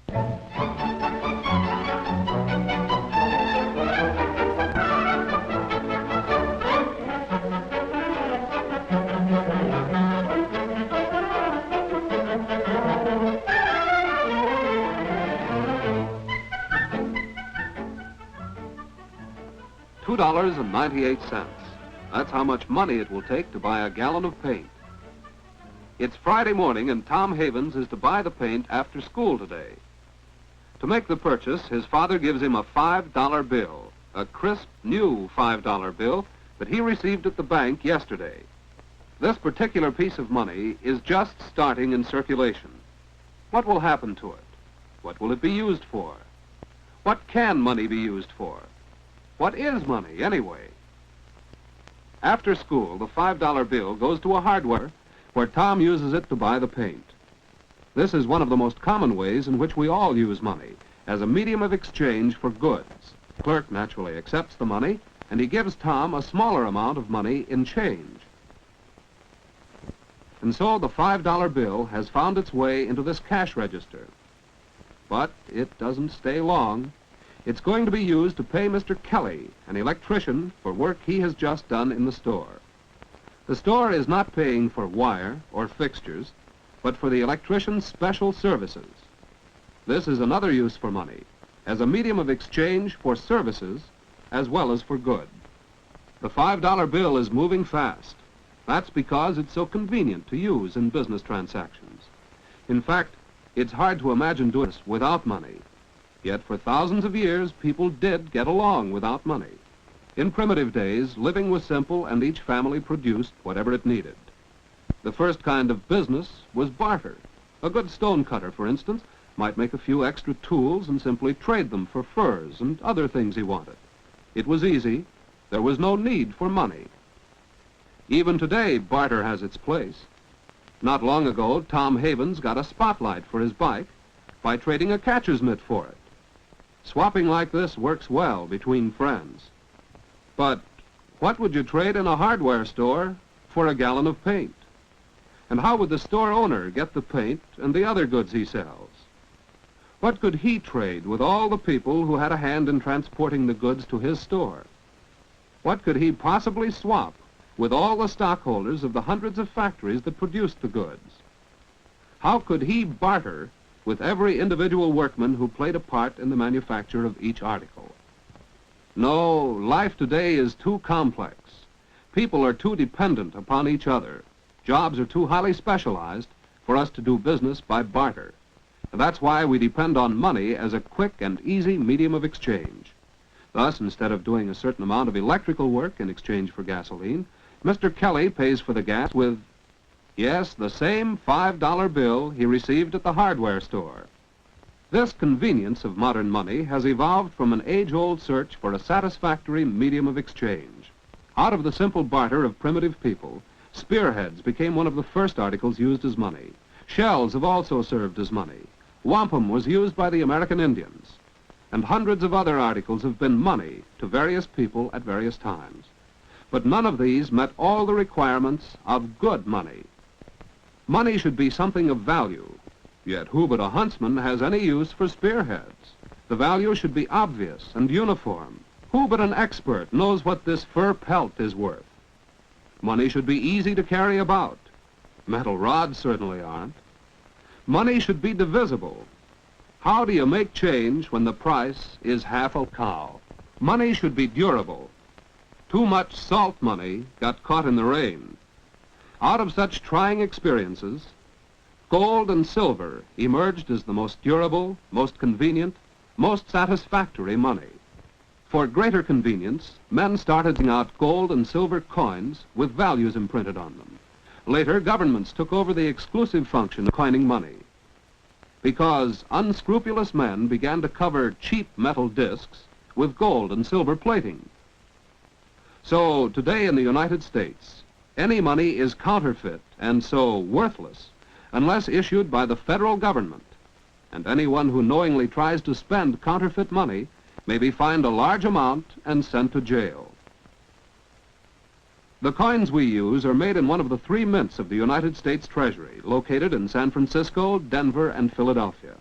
$2.98. That's how much money it will take to buy a gallon of paint. It's Friday morning and Tom Havens is to buy the paint after school today. To make the purchase, his father gives him a $5 bill, a crisp, new $5 bill that he received at the bank yesterday. This particular piece of money is just starting in circulation. What will happen to it? What will it be used for? What can money be used for? What is money, anyway? After school, the $5 bill goes to a hardware where Tom uses it to buy the paint. This is one of the most common ways in which we all use money, as a medium of exchange for goods. The clerk naturally accepts the money, and he gives Tom a smaller amount of money in change. And so the $5 bill has found its way into this cash register. But it doesn't stay long. It's going to be used to pay Mr. Kelly, an electrician, for work he has just done in the store. The store is not paying for wire or fixtures, but for the electrician's special services. This is another use for money, as a medium of exchange for services as well as for goods. The $5 bill is moving fast. That's because it's so convenient to use in business transactions. In fact, it's hard to imagine doing this without money. Yet for thousands of years, people did get along without money. In primitive days, living was simple and each family produced whatever it needed. The first kind of business was barter. A good stone cutter, for instance, might make a few extra tools and simply trade them for furs and other things he wanted. It was easy. There was no need for money. Even today, barter has its place. Not long ago, Tom Havens got a spotlight for his bike by trading a catcher's mitt for it. Swapping like this works well between friends. But what would you trade in a hardware store for a gallon of paint? And how would the store owner get the paint and the other goods he sells? What could he trade with all the people who had a hand in transporting the goods to his store? What could he possibly swap with all the stockholders of the hundreds of factories that produced the goods? How could he barter with every individual workman who played a part in the manufacture of each article? No, life today is too complex. People are too dependent upon each other. Jobs are too highly specialized for us to do business by barter. And that's why we depend on money as a quick and easy medium of exchange. Thus, instead of doing a certain amount of electrical work in exchange for gasoline, Mr. Kelly pays for the gas with, yes, the same $5 bill he received at the hardware store. This convenience of modern money has evolved from an age-old search for a satisfactory medium of exchange. Out of the simple barter of primitive people, spearheads became one of the first articles used as money. Shells have also served as money. Wampum was used by the American Indians. And hundreds of other articles have been money to various people at various times. But none of these met all the requirements of good money. Money should be something of value. Yet who but a huntsman has any use for spearheads? The value should be obvious and uniform. Who but an expert knows what this fur pelt is worth? Money should be easy to carry about. Metal rods certainly aren't. Money should be divisible. How do you make change when the price is half a cow? Money should be durable. Too much salt money got caught in the rain. Out of such trying experiences, gold and silver emerged as the most durable, most convenient, most satisfactory money. For greater convenience, men started giving out gold and silver coins with values imprinted on them. Later, governments took over the exclusive function of coining money, because unscrupulous men began to cover cheap metal discs with gold and silver plating. So today in the United States, any money is counterfeit and so worthless unless issued by the federal government, and anyone who knowingly tries to spend counterfeit money may be fined a large amount and sent to jail. The coins we use are made in one of the 3 mints of the United States Treasury, located in San Francisco, Denver, and Philadelphia.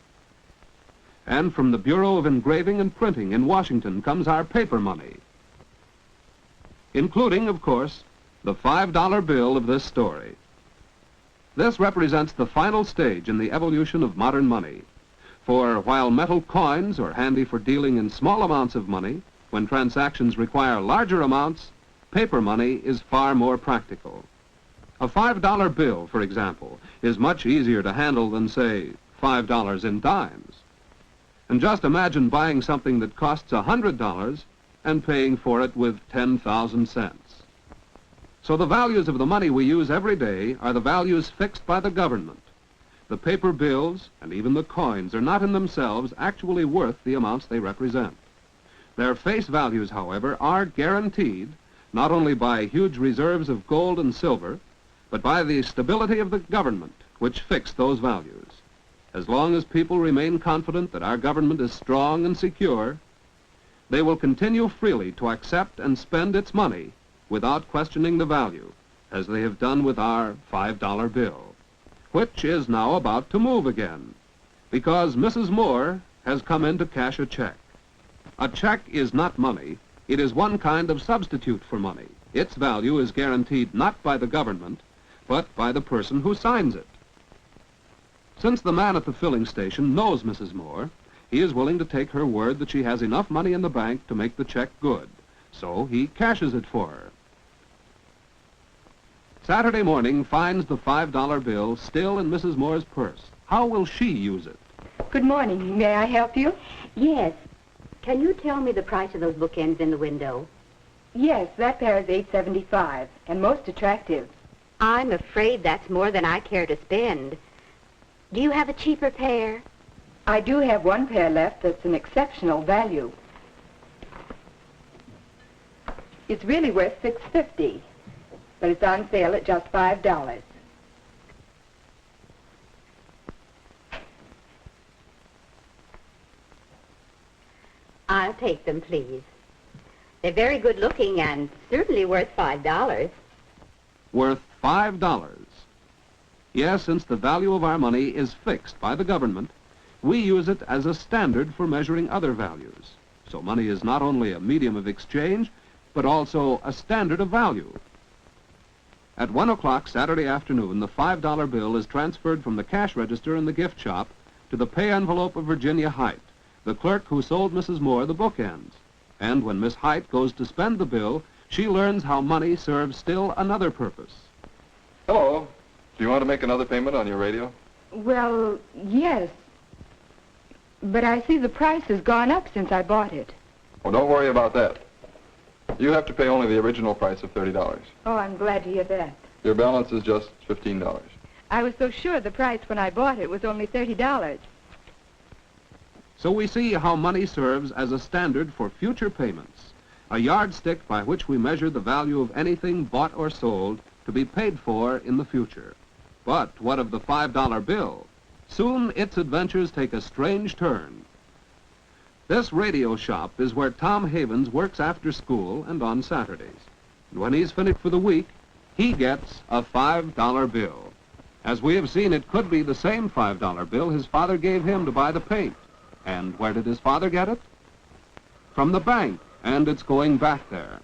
And from the Bureau of Engraving and Printing in Washington comes our paper money, including, of course, the $5 bill of this story. This represents the final stage in the evolution of modern money. For while metal coins are handy for dealing in small amounts of money, when transactions require larger amounts, paper money is far more practical. A $5 bill, for example, is much easier to handle than, say, $5 in dimes. And just imagine buying something that costs $100 and paying for it with 10,000 cents. So the values of the money we use every day are the values fixed by the government. The paper bills and even the coins are not in themselves actually worth the amounts they represent. Their face values, however, are guaranteed not only by huge reserves of gold and silver, but by the stability of the government, which fixed those values. As long as people remain confident that our government is strong and secure, they will continue freely to accept and spend its money without questioning the value, as they have done with our $5 bill, which is now about to move again, because Mrs. Moore has come in to cash a check. A check is not money. It is one kind of substitute for money. Its value is guaranteed not by the government, but by the person who signs it. Since the man at the filling station knows Mrs. Moore, he is willing to take her word that she has enough money in the bank to make the check good, so he cashes it for her. Saturday morning finds the $5 bill still in Mrs. Moore's purse. How will she use it? Good morning. May I help you? Yes. Can you tell me the price of those bookends in the window? Yes, that pair is $8.75, and most attractive. I'm afraid that's more than I care to spend. Do you have a cheaper pair? I do have one pair left that's an exceptional value. It's really worth $6.50, but it's on sale at just $5. I'll take them, please. They're very good looking and certainly worth $5. Worth $5. Yes, since the value of our money is fixed by the government, we use it as a standard for measuring other values. So money is not only a medium of exchange, but also a standard of value. At 1 o'clock Saturday afternoon, the $5 bill is transferred from the cash register in the gift shop to the pay envelope of Virginia Hiatt, the clerk who sold Mrs. Moore the bookends. And when Miss Hiatt goes to spend the bill, she learns how money serves still another purpose. Hello. Do you want to make another payment on your radio? Well, yes. But I see the price has gone up since I bought it. Well, don't worry about that. You have to pay only the original price of $30. Oh, I'm glad to hear that. Your balance is just $15. I was so sure the price when I bought it was only $30. So we see how money serves as a standard for future payments, a yardstick by which we measure the value of anything bought or sold to be paid for in the future. But what of the $5 bill? Soon its adventures take a strange turn. This radio shop is where Tom Havens works after school and on Saturdays. And when he's finished for the week, he gets a $5 bill. As we have seen, it could be the same $5 bill his father gave him to buy the paint. And where did his father get it? From the bank, and it's going back there.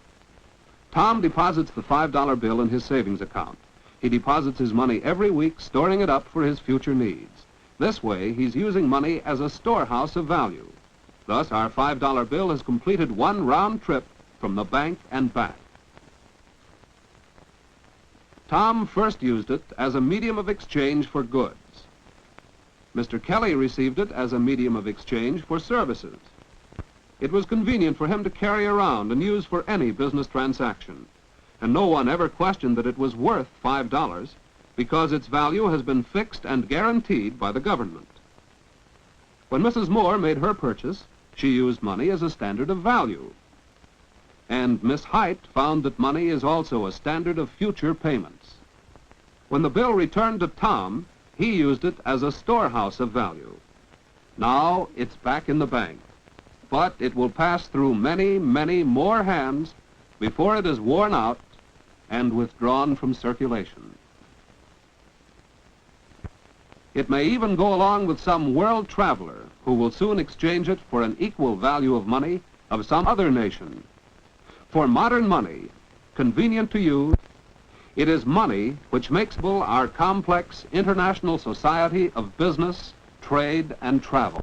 Tom deposits the $5 bill in his savings account. He deposits his money every week, storing it up for his future needs. This way, he's using money as a storehouse of value. Thus, our $5 bill has completed one round trip from the bank and back. Tom first used it as a medium of exchange for goods. Mr. Kelly received it as a medium of exchange for services. It was convenient for him to carry around and use for any business transaction. And no one ever questioned that it was worth $5 because its value has been fixed and guaranteed by the government. When Mrs. Moore made her purchase, she used money as a standard of value. And Miss Hiatt found that money is also a standard of future payments. When the bill returned to Tom, he used it as a storehouse of value. Now it's back in the bank, but it will pass through many, many more hands before it is worn out and withdrawn from circulation. It may even go along with some world traveler who will soon exchange it for an equal value of money of some other nation. For modern money, convenient to use, it is money which makes possible our complex international society of business, trade, and travel.